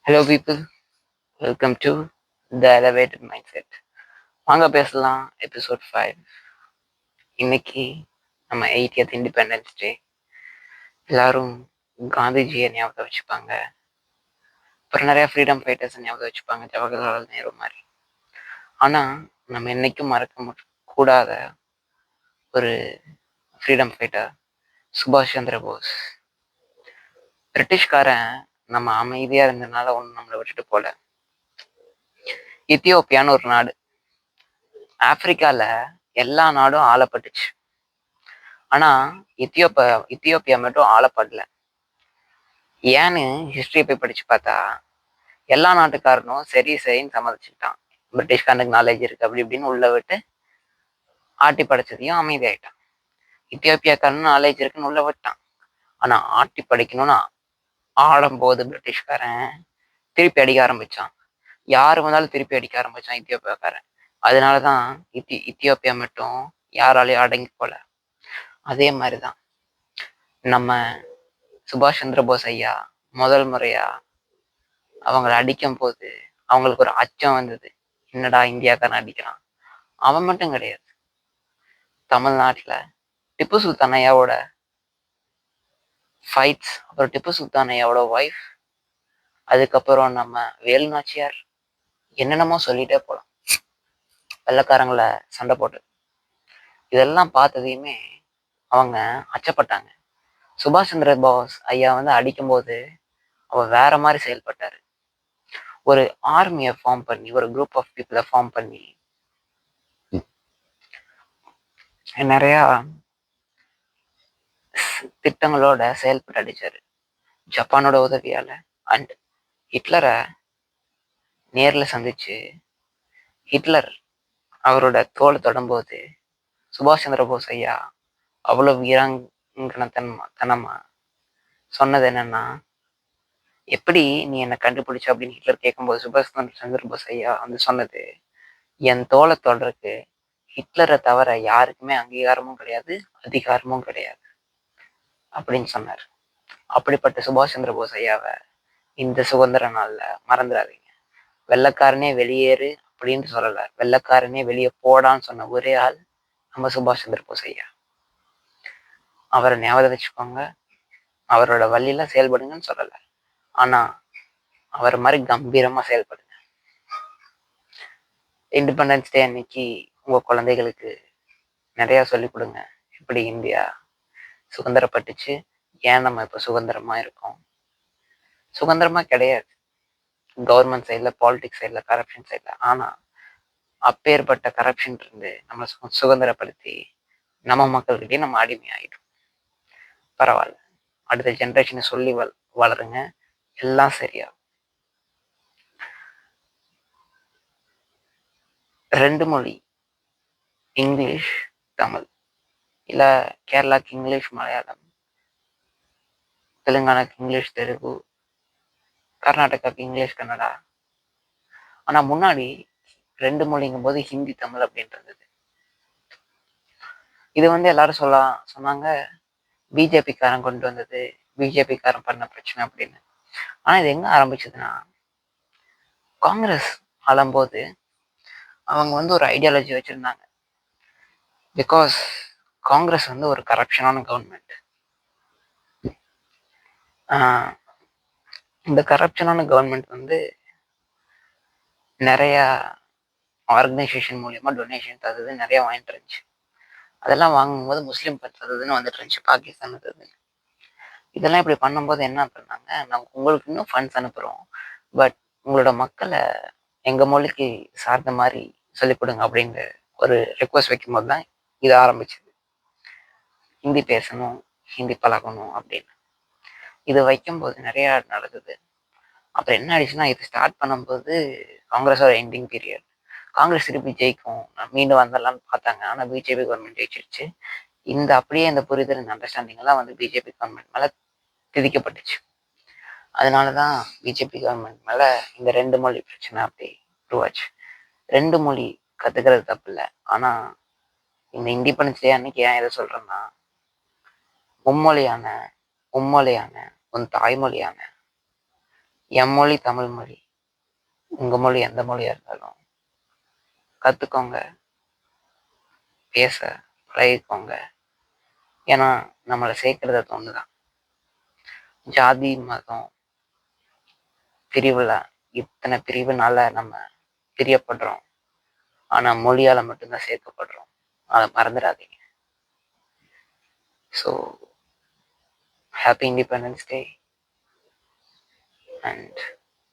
Hello people, welcome to the elevated mind set. வாங்க பேசலாம். Episode 5. இன்னைக்கு நம்ம 80th இண்டிபெண்டன்ஸ் டே. எல்லாரும் காந்திஜியை ஞாபகம் வச்சுப்பாங்க, அப்புறம் நிறைய ஃப்ரீடம் ஃபைட்டர்ஸ் ஞாபகம் வச்சுப்பாங்க, ஜவஹர்லால் நேரு மாதிரி. ஆனால் நம்ம என்னைக்கும் மறக்க கூடாத ஒரு ஃப்ரீடம் ஃபைட்டர் சுபாஷ் சந்திர போஸ். பிரிட்டிஷ்காரன் நம்ம அமைதியாக இருந்ததுனால ஒன்று நம்மளை விட்டுட்டு போல. எத்தியோப்பியான்னு ஒரு நாடு, ஆப்பிரிக்கால எல்லா நாடும் ஆளப்பட்டுச்சு. ஆனா எத்தியோப்பியா மட்டும் ஆளப்படல. ஏன்னு ஹிஸ்டரி போய் படிச்சு பார்த்தா எல்லா நாட்டுக்காரனும் சரின்னு சம்மதிச்சுக்கிட்டான். பிரிட்டிஷ்காரனுக்கு நாலேஜ் இருக்கு அப்படி இப்படின்னு உள்ள விட்டு ஆட்டி படைச்சதையும் அமைதியாயிட்டான். எத்தியோப்பியாக்காரனும் நாலேஜ் இருக்குன்னு உள்ள விட்டான். ஆனா ஆட்டி படைக்கணும்னு ஆடும்போது பிரிட்டிஷ்காரன் திருப்பி அடிக்க ஆரம்பிச்சான். யாரு வந்தாலும் திருப்பி அடிக்க ஆரம்பிச்சான் எத்தியோப்பியாக்காரன். அதனாலதான் எத்தியோப்பியா மட்டும் யாராலையும் அடங்கி போல. அதே மாதிரிதான் நம்ம சுபாஷ் சந்திர போஸ் ஐயா முதல் முறையா அவங்களை அடிக்கும் போது அவங்களுக்கு ஒரு அச்சம் வந்தது. என்னடா இந்தியாக்காரன் அடிக்கிறான். அவன் மட்டும் கிடையாது, தமிழ்நாட்டுல திப்பு சுல்தான் ஐயாவோட ஃபைட்ஸ், அப்புறம் திப்பு சுல்தான் ஐயாவோட ஒய்ஃப், அதுக்கப்புறம் நம்ம வேலு நாச்சியார், என்னென்னமோ சொல்லிட்டே போலாம். வெள்ளைக்காரங்களை சண்டை போட்டு இதெல்லாம் பார்த்ததையுமே அவங்க அச்சப்பட்டாங்க. சுபாஷ் சந்திர போஸ் ஐயா அடிக்கும்போது அவர் வேற மாதிரி செயல்பட்டாரு. ஒரு ஆர்மியை ஃபார்ம் பண்ணி, ஒரு குரூப் ஆஃப் பீப்புளை ஃபார்ம் பண்ணி நிறைய திட்டங்களோட செயல்பட்டு அடிச்சாரு ஜப்பானோட உதவியால. அண்ட் ஹிட்லரை நேர்ல சந்திச்சு ஹிட்லர் அவரோட தோலை தொடும்போது சுபாஷ் சந்திர போஸ் ஐயா அவ்வளவு வீராங்கனத்தனமா சொன்னது என்னன்னா, எப்படி நீ என்னை கண்டுபிடிச்ச அப்படின்னு ஹிட்லர் கேட்கும்போது சுபாஷ் சந்திர போஸ் ஐயா சொன்னது, என் தோலை தொடருக்கு ஹிட்லரை தவிர யாருக்குமே அங்கீகாரமும் கிடையாது, அதிகாரமும் கிடையாது அப்படின்னு சொன்னார். அப்படிப்பட்ட சுபாஷ் சந்திர போஸ் ஐயாவை இந்த சுதந்திர நாள்ல மறந்துடாதீங்க. வெள்ளைக்காரனே வெளியேறு அப்படின்னு சொல்லல, வெள்ளைக்காரனே வெளியே போடான்னு சொன்ன ஒரே ஆள் நம்ம சுபாஷ் சந்திர போஸ் ஐயா. அவரை ஞாபகம் வச்சுக்கோங்க, அவரோட வழியில செயல்படுங்கன்னு சொல்லல, ஆனா அவர் மாதிரி கம்பீரமா செயல்படுங்க. இண்டிபெண்டன்ஸ் டே அன்னைக்கு உங்க குழந்தைகளுக்கு நிறைய சொல்லிக் கொடுங்க, எப்படி இந்தியா சுதந்திரப்பட்டுச்சு, ஏன் நம்ம இப்ப சுதந்திரமா இருக்கோம். சுதந்திரமா கிடையாது கவர்மெண்ட் சைட்ல, பாலிடிக்ஸ் சைட்ல, கரப்ஷன் சைட்ல. ஆனா அப்பேற்பட்ட கரப்ஷன் இருந்து நம்ம சுதந்திரப்படுத்தி நம்ம மக்கள்கிட்டயே நம்ம அடிமையாயிடும். பரவாயில்ல, அடுத்த ஜென்ரேஷனை சொல்லி வளருங்க, எல்லாம் சரியா. 2 மொழி, இங்கிலீஷ் தமிழ், இல்ல கேரளாக்கு இங்கிலீஷ் மலையாளம், தெலுங்கானாக்கு இங்கிலீஷ் தெலுங்கு, கர்நாடகாக்கு இங்கிலீஷ் கன்னடா. ஆனா முன்னாடி 2 மொழிங்கும் போது ஹிந்தி தமிழ் அப்படின்னு இருந்தது. இது எல்லாரும் சொன்னாங்க பிஜேபி காரன் கொண்டு வந்தது, பிஜேபி காரன் பண்ண பிரச்சனை அப்படின்னு. ஆனா இது எங்க ஆரம்பிச்சதுன்னா, காங்கிரஸ் ஆளும்போது அவங்க ஒரு ஐடியாலஜி வச்சிருந்தாங்க. பிகாஸ் காங்கிரஸ் ஒரு கரப்ஷனான கவர்மெண்ட். இந்த கரப்ஷனான கவர்மெண்ட் நிறைய ஆர்கனைசேஷன் மூலியமா டொனேஷன் தந்தது, நிறைய வாங்கிட்டு இருந்துச்சு. அதெல்லாம் வாங்கும்போது முஸ்லீம் தந்ததுன்னு வந்துட்டு இருந்துச்சு, பாகிஸ்தான் தந்தது. இதெல்லாம் இப்படி பண்ணும்போது என்ன பண்ணாங்க, நாங்கள் உங்களுக்கு இன்னும் ஃபண்ட்ஸ் அனுப்புறோம், பட் உங்களோட மக்களை எங்க மொழிக்கு சார்ந்த மாதிரி சொல்லிக் கொடுங்க அப்படின்னு ஒரு ரெக்வஸ்ட் வைக்கும்போது தான் இது ஆரம்பிச்சது. ஹிந்தி பேசணும், ஹிந்தி பழகணும் அப்படின்னு இது வைக்கும்போது நிறைய நடந்தது. அப்புறம் என்ன ஆயிடுச்சுன்னா, இது ஸ்டார்ட் பண்ணும்போது காங்கிரஸோட எண்டிங் பீரியட். காங்கிரஸ் திருப்பி ஜெயிக்கும், மீண்டும் வந்துடலாம்னு பார்த்தாங்க. ஆனா பிஜேபி கவர்மெண்ட் ஜெயிச்சிருச்சு. அப்படியே இந்த புரிதல், இந்த அண்டர்ஸ்டாண்டிங் எல்லாம் பிஜேபி கவர்மெண்ட் மேல திதிக்கப்பட்டுச்சு. அதனாலதான் பிஜேபி கவர்மெண்ட் மேல இந்த 2 மொழி பிரச்சனை அப்படி உருவாச்சு. 2 மொழி கத்துக்கிறது தப்பு இல்லை, ஆனா இந்த இண்டிபெண்டன்ஸ் டே அன்னைக்கு ஏன் இதை சொல்றேன்னா, மும்மொழியான உன் தாய்மொழியான என் மொழி தமிழ் மொழி, உங்க மொழி எந்த மொழியா இருந்தாலும் கத்துக்கோங்க, பேச பழகிக்கோங்க. ஏன்னா நம்மளை சேர்க்கறது அது ஒண்ணுதான். ஜாதி மதம் பிரிவுல இத்தனை பிரிவுனால நம்ம பிரியப்படுறோம். ஆனா மொழியால மட்டும்தான் சேர்க்கப்படுறோம். அதை மறந்துடாதீங்க. So happy independence day and